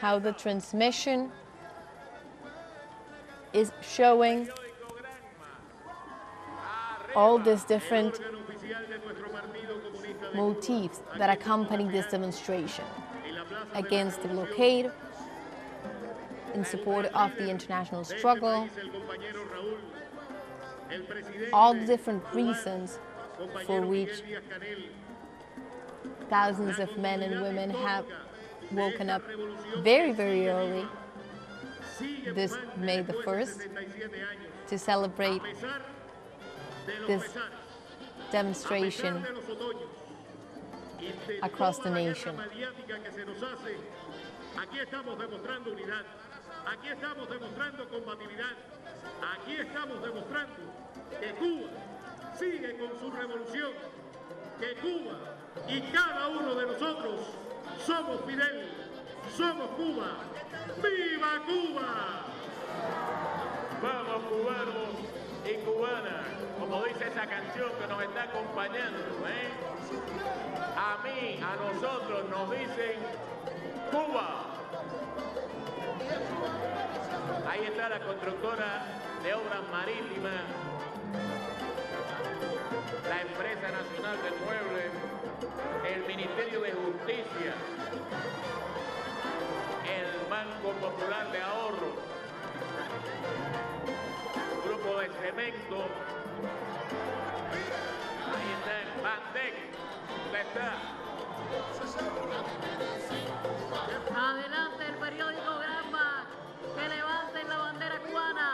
how the transmission is showing all these different motifs that accompany this demonstration against the blockade, in support of the international struggle, all the different reasons for which thousands of men and women have woken up very, very early this May the 1st to celebrate this demonstration across the nation. Aquí estamos demostrando unidad, aquí estamos demostrando combatividad, aquí estamos demostrando que Cuba sigue con su revolución, que Cuba y cada uno de nosotros somos Fidel, somos Cuba. ¡Viva Cuba! Vamos cubanos y cubanas, como dice esa canción que nos está acompañando, A mí, a nosotros nos dicen Cuba. Ahí está la constructora de obras marítimas, la Empresa Nacional del Mueble, el Ministerio de Justicia, el Banco Popular de Ahorro, Grupo de Cemento, ahí está el Bandec, ¿dónde está? Adelante el periódico Granma, que levanten la bandera cubana.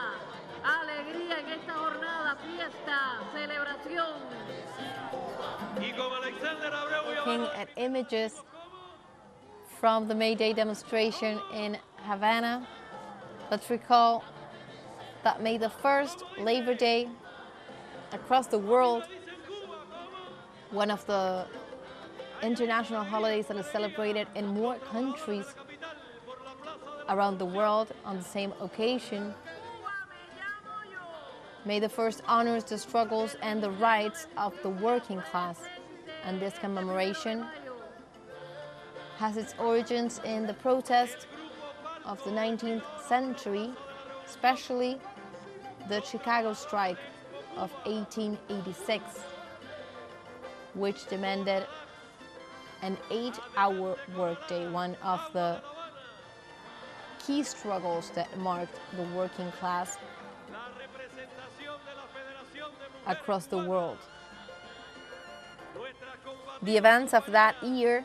Alegría en esta jornada, fiesta, celebración. Looking at images from the May Day demonstration in Havana, let's recall that May the 1st, Labor Day, across the world, one of the international holidays that is celebrated in more countries around the world on the same occasion. May the 1st honors the struggles and the rights of the working class, and this commemoration has its origins in the protest of the 19th century, especially the Chicago strike of 1886, which demanded an 8-hour workday, one of the key struggles that marked the working class across the world. The events of that year,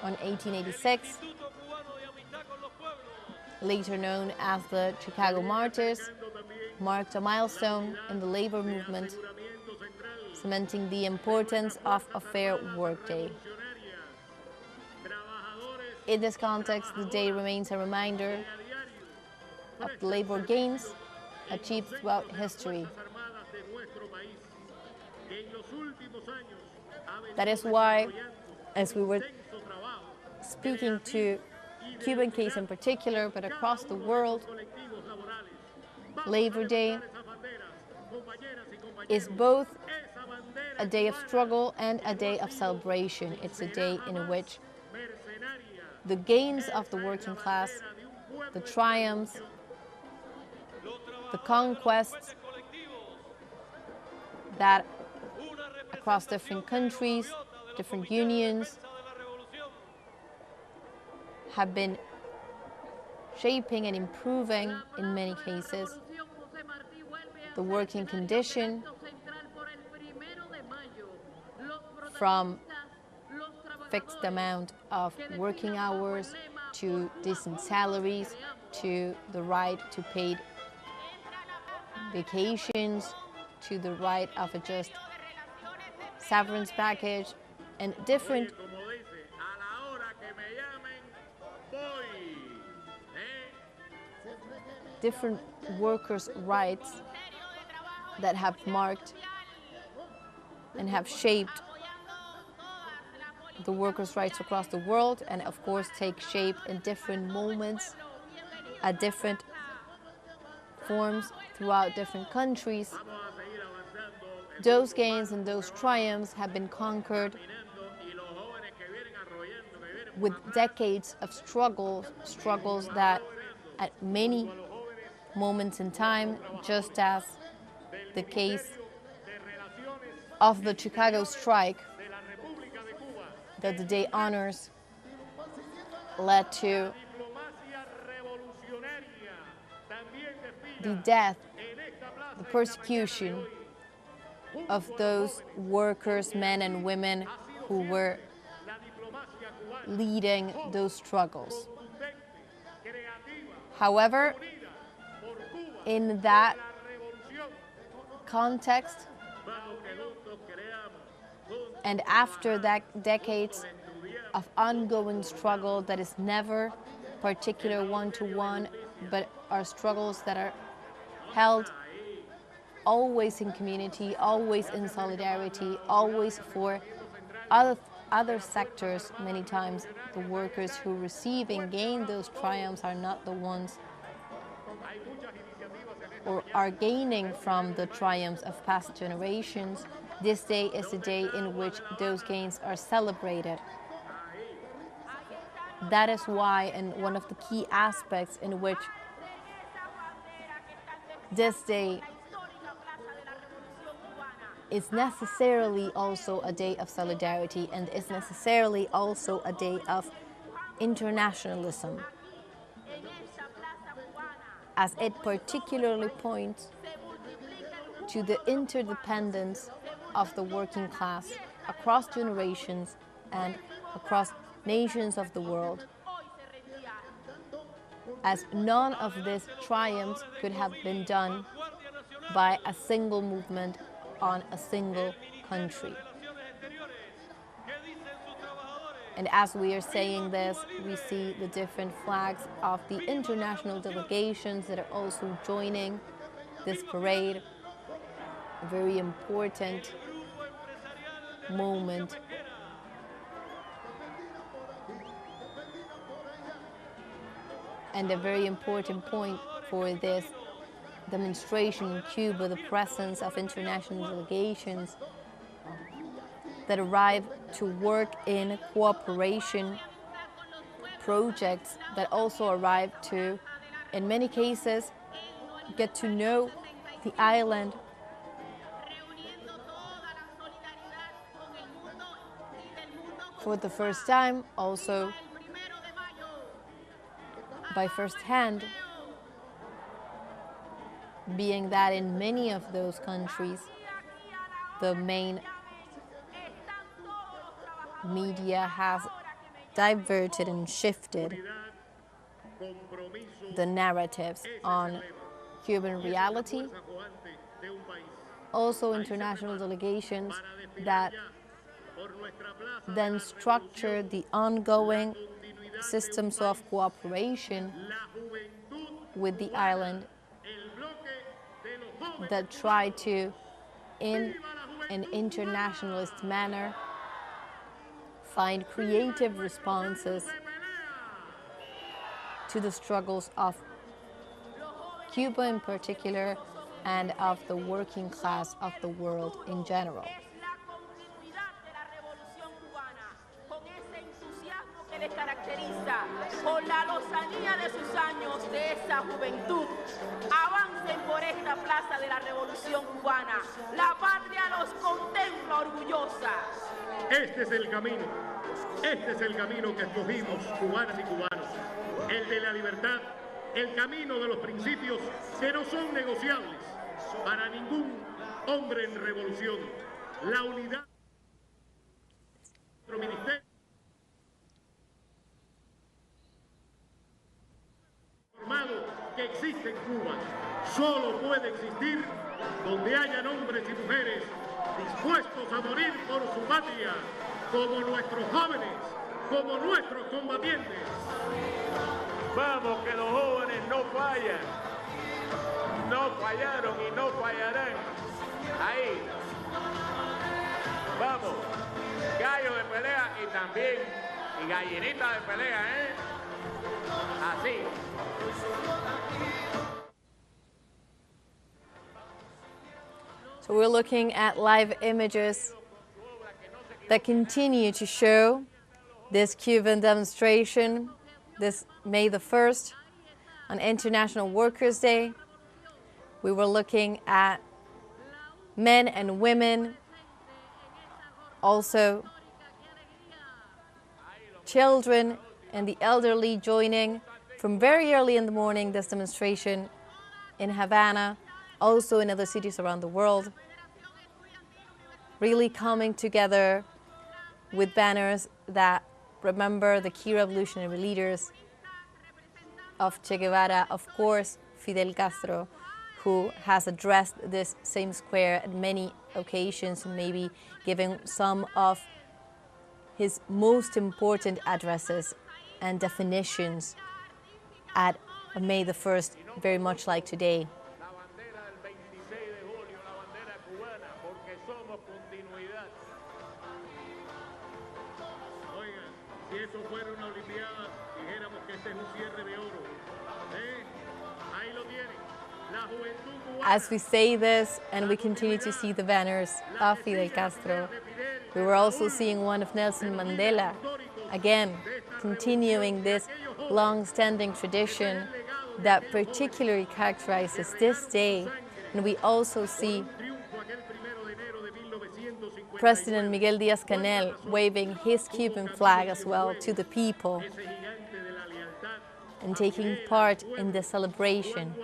on 1886, later known as the Chicago Martyrs, marked a milestone in the labor movement, cementing the importance of a fair workday. In this context, the day remains a reminder of the labor gains achieved throughout history. That is why, as we were speaking to Cuban case in particular, but across the world, Labor Day is both a day of struggle and a day of celebration. It's a day in which the gains of the working class, the triumphs, the conquests that across different countries, different unions, have been shaping and improving, in many cases, the working condition, from fixed amount of working hours to decent salaries, to the right to paid vacations, to the right of a just severance package, and different workers' rights that have marked and have shaped the workers' rights across the world, and of course take shape in different moments, at different forms throughout different countries. Those gains and those triumphs have been conquered with decades of struggles that at many moments in time, just as the case of the Chicago strike that the day honors, led to the death, the persecution of those workers, men and women who were leading those struggles. However, in that context, and after that decades of ongoing struggle that is never particular one-to-one, but are struggles that are held always in community, always in solidarity, always for other sectors. Many times the workers who receive and gain those triumphs are not the ones or are gaining from the triumphs of past generations. This day is a day in which those gains are celebrated. That is why, and one of the key aspects in which this day is necessarily also a day of solidarity and is necessarily also a day of internationalism, as it particularly points to the interdependence of the working class across generations and across nations of the world, as none of these triumphs could have been done by a single movement on a single country. And as we are saying this, we see the different flags of the international delegations that are also joining this parade, a very important moment and a very important point for this demonstration in Cuba, the presence of international delegations that arrive to work in cooperation projects, that also arrive to, in many cases, get to know the island for the first time, also by first hand, being that in many of those countries, the main media has diverted and shifted the narratives on Cuban reality. Also international delegations that then structure the ongoing systems of cooperation with the island, that try to, in an internationalist manner, find creative responses to the struggles of Cuba in particular and of the working class of the world in general. Caracteriza por la lozanía de sus años ciudadanos de esa juventud avancen por esta plaza de la Revolución Cubana. La patria los contempla orgullosa. Este es el camino que escogimos, cubanas y cubanos, el de la libertad, el camino de los principios que no son negociables para ningún hombre en revolución, la unidad de nuestro ministerio formado que existe en Cuba, solo puede existir donde hayan hombres y mujeres dispuestos a morir por su patria, como nuestros jóvenes, como nuestros combatientes. Vamos, que los jóvenes no fallan, no fallaron y no fallarán. Ahí, vamos, gallo de pelea y también, y gallinita de pelea, ¿eh? Así. So we're looking at live images that continue to show this Cuban demonstration, this May the 1st, on International Workers' Day. We were looking at men and women, also children and the elderly joining from very early in the morning this demonstration in Havana, also in other cities around the world, really coming together with banners that remember the key revolutionary leaders of Che Guevara, of course, Fidel Castro, who has addressed this same square at many occasions, maybe giving some of his most important addresses and definitions at May the 1st, very much like today. As we say this and we continue to see the banners of Fidel Castro, we were also seeing one of Nelson Mandela, again, continuing this long-standing tradition that particularly characterizes this day. And we also see President Miguel Díaz-Canel waving his Cuban flag as well to the people and taking part in the celebration.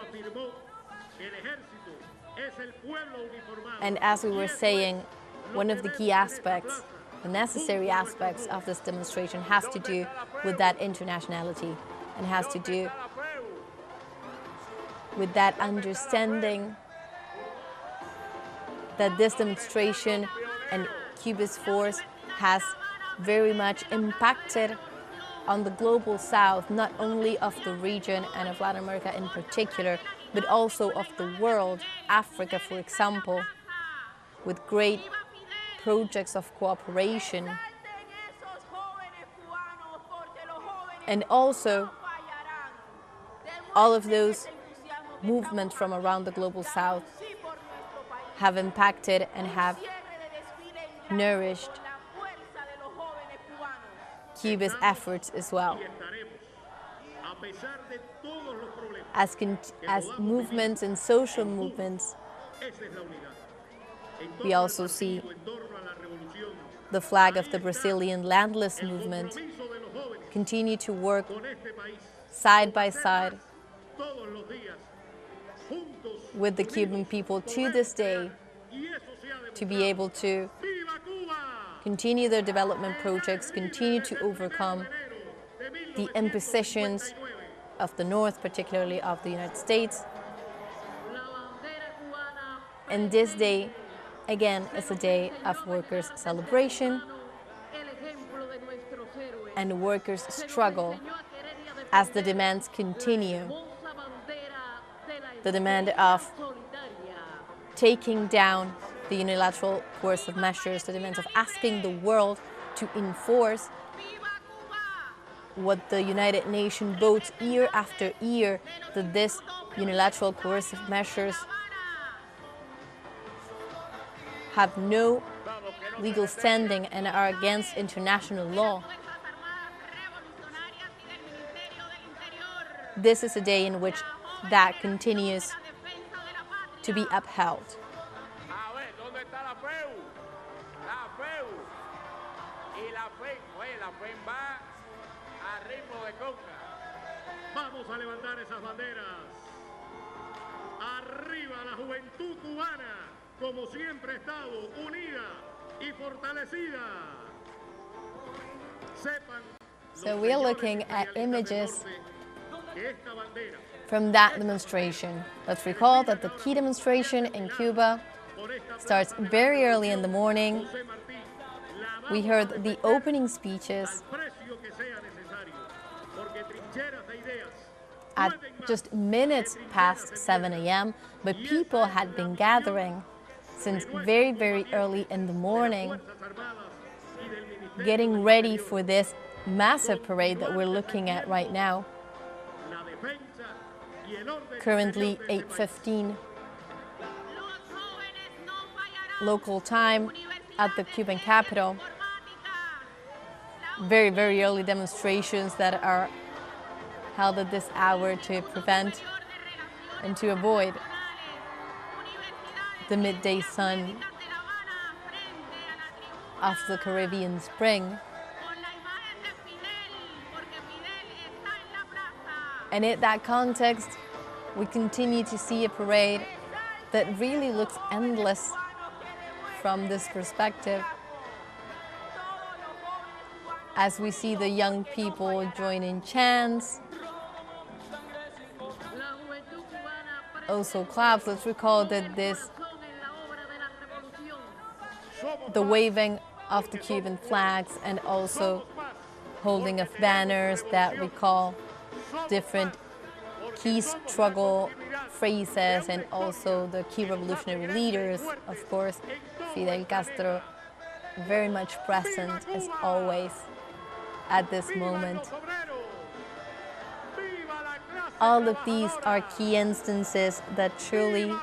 And as we were saying, one of the key aspects, the necessary aspects of this demonstration has to do with that internationality and has to do with that understanding that this demonstration and Cuba's force has very much impacted on the global south, not only of the region and of Latin America in particular, but also of the world, Africa, for example, with great projects of cooperation. And also, all of those movements from around the global south have impacted and have nourished Cuba's efforts as well. As movements and social movements, we also see the flag of the Brazilian landless movement continue to work side by side with the Cuban people to this day to be able to continue their development projects, continue to overcome the impositions of the North, particularly of the United States. And this day, again, is a day of workers' celebration and workers' struggle as the demands continue. The demand of taking down the unilateral coercive measures, the demands of asking the world to enforce what the United Nations votes year after year, that this unilateral coercive measures have no legal standing and are against international law. this is a day in which that continues to be upheld. A ver, ¿dónde está la FEU? La FEU. Y la FEU va a ritmo de conga. Vamos a levantar esas banderas. Arriba la juventud cubana, como siempre ha estado, unida y fortalecida. Sepan. So we are looking at images from that demonstration. Let's recall that the key demonstration in Cuba starts very early in the morning. We heard the opening speeches at just minutes past 7 a.m., but people had been gathering since very, very early in the morning, getting ready for this massive parade that we're looking at right now. Currently 8:15 local time at the Cuban capital. Very, very early demonstrations that are held at this hour to prevent and to avoid the midday sun of the Caribbean spring. And in that context, we continue to see a parade that really looks endless from this perspective, as we see the young people join in chants, also claps. Let's recall that the waving of the Cuban flags and also holding of banners that recall different key struggle phrases, and also the key revolutionary leaders, of course, Fidel Castro, very much present as always at this moment. All of these are key instances that truly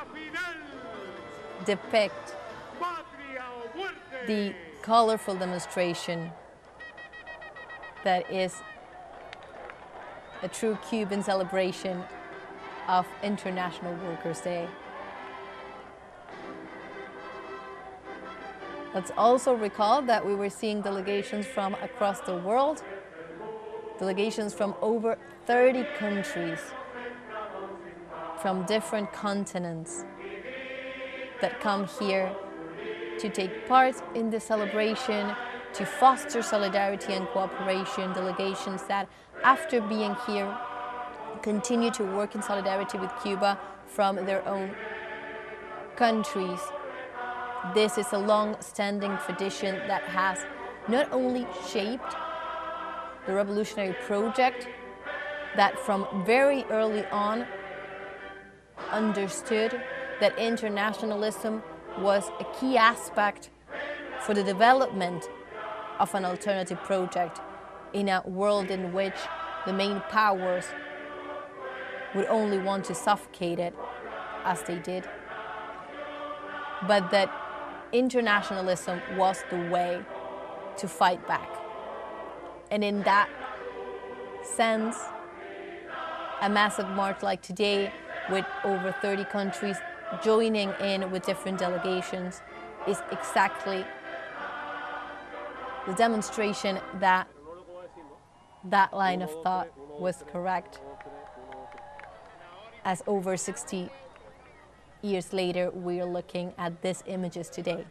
depict the colorful demonstration that is a true Cuban celebration of International Workers' Day. Let's also recall that we were seeing delegations from across the world, delegations from over 30 countries, from different continents, that come here to take part in the celebration, to foster solidarity and cooperation. Delegations that, after being here, continue to work in solidarity with Cuba from their own countries. This is a long-standing tradition that has not only shaped the revolutionary project, that from very early on understood that internationalism was a key aspect for the development of an alternative project in a world in which the main powers would only want to suffocate it, as they did. But that internationalism was the way to fight back. And in that sense, a massive march like today, with over 30 countries joining in with different delegations, is exactly the demonstration that that line of thought was correct. As over 60 years later, we are looking at these images today.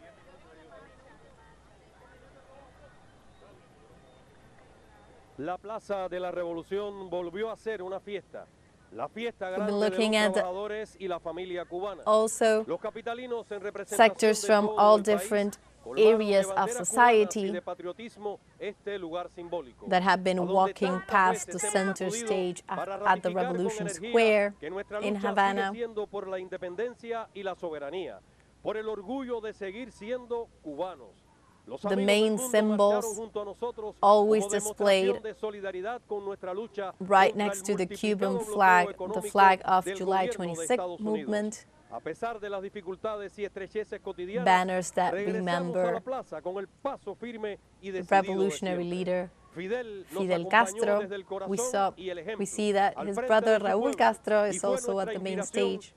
La Plaza de la Revolución volvió a ser una fiesta. La fiesta We've been grande de looking los at trabajadores y la familia cubana. also Los capitalinos en representación sectors de from todo all el país different colmaron areas de of banderas society cubanas y de patriotismo este lugar simbólico, that have been a donde walking tantas past the veces hemos center acudido stage para at the ratificar con Revolution energía Square que nuestra in lucha Havana. sigue siendo por la independencia y la soberanía, por el orgullo de seguir siendo cubanos. Los The amigos main del mundo symbols marcharon junto a nosotros always como displayed demostración de solidaridad con nuestra lucha right contra next el to the Cuban multiplicado flag, bloqueo the económico flag of del July gobierno de 26 Estados Unidos. movement, A pesar de las dificultades y estrecheces cotidianas, banners that regresamos a remember la plaza con el paso firme y the decidido de revolutionary siempre. leader Fidel Castro. We see that his brother Raúl Castro is also at the main stage.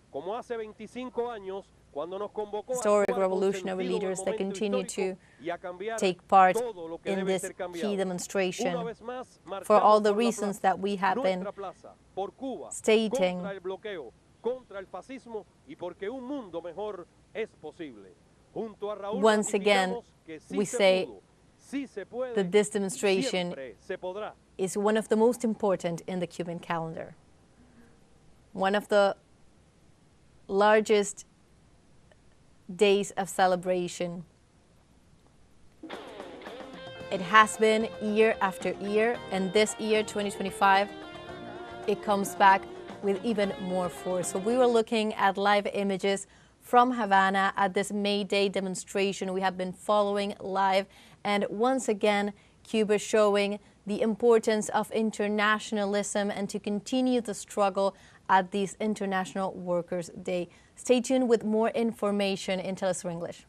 Historic revolutionary leaders that continue to take part in this key demonstration for all the reasons that we have been stating. Once again, we say that this demonstration is one of the most important in the Cuban calendar, one of the largest days of celebration. It has been year after year, and this year, 2025, it comes back with even more force. So we were looking at live images from Havana at this May Day demonstration we have been following live, and once again, Cuba showing the importance of internationalism and to continue the struggle at this International Workers' Day. Stay tuned with more information in TeleSUR English.